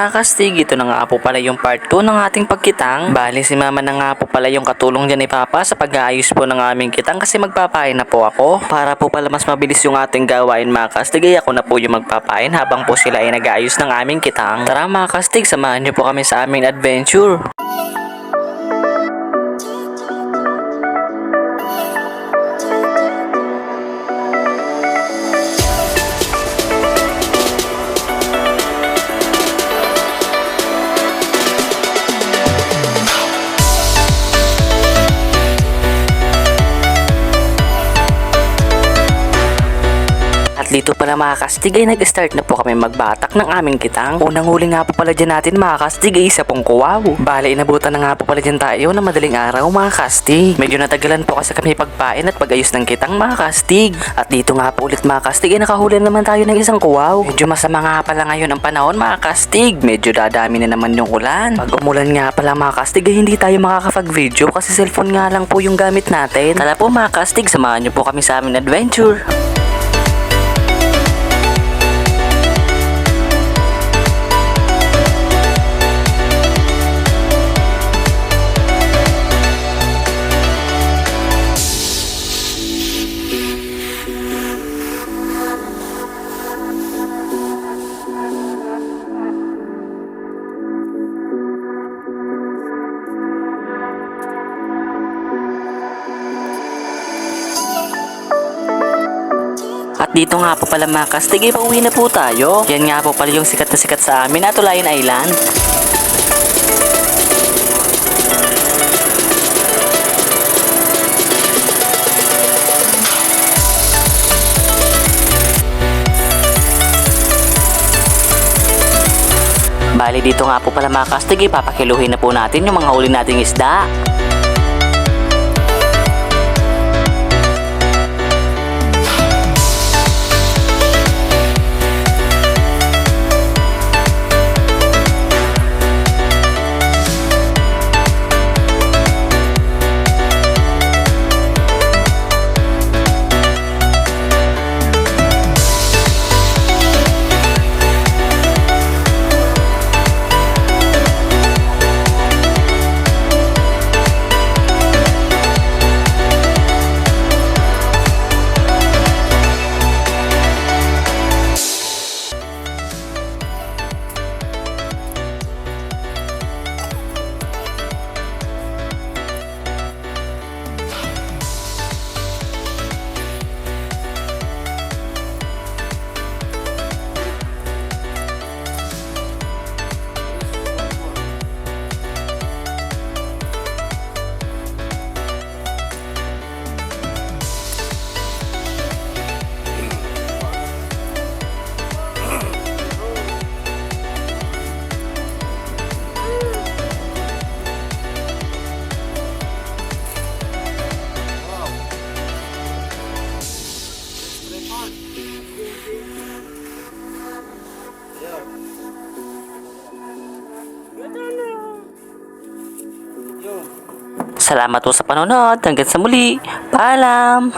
mga kastig, ito na nga po pala yung part 2 ng ating pagkitang. Bali si mama na nga po pala yung katulong dyan ni papa sa pag-aayos po ng aming kitang kasi magpapain na po ako. Para po pala mas mabilis yung ating gawain mga kastig, ay ako na po yung magpapain habang po sila ay nag-aayos ng aming kitang. Tara mga kastig, samahan nyo po kami sa aming adventure. Dito pala mga kastig ay nag-start na po kami magbatak ng aming kitang. Unang huli nga po pala dyan natin mga kastig ay isa pong kuwaw. Bale inabutan na nga po pala dyan tayo na madaling araw mga kastig. Medyo natagalan po kasi kami pagpain at pag-ayos ng kitang mga kastig. At dito nga po ulit mga kastig ay nakahuli naman tayo ng isang kuwaw. Medyo masama nga pala ngayon ang panahon mga kastig. Medyo dadami na naman yung ulan. Pag umulan nga pala mga kastig ay hindi tayo makakapag-video kasi cellphone nga lang po yung gamit natin. Tala po mga kastig, samahan nyo po kami sa aming adventure. At dito nga po pala mga kastig, pauwi na po tayo. Yan nga po pala yung sikat na sikat sa amin na Tulayan Island. Bali dito nga po pala mga kastig, papakiluhin na po natin yung mga huli nating isda. Salamat po sa panonood. Hanggang sa muli. Paalam!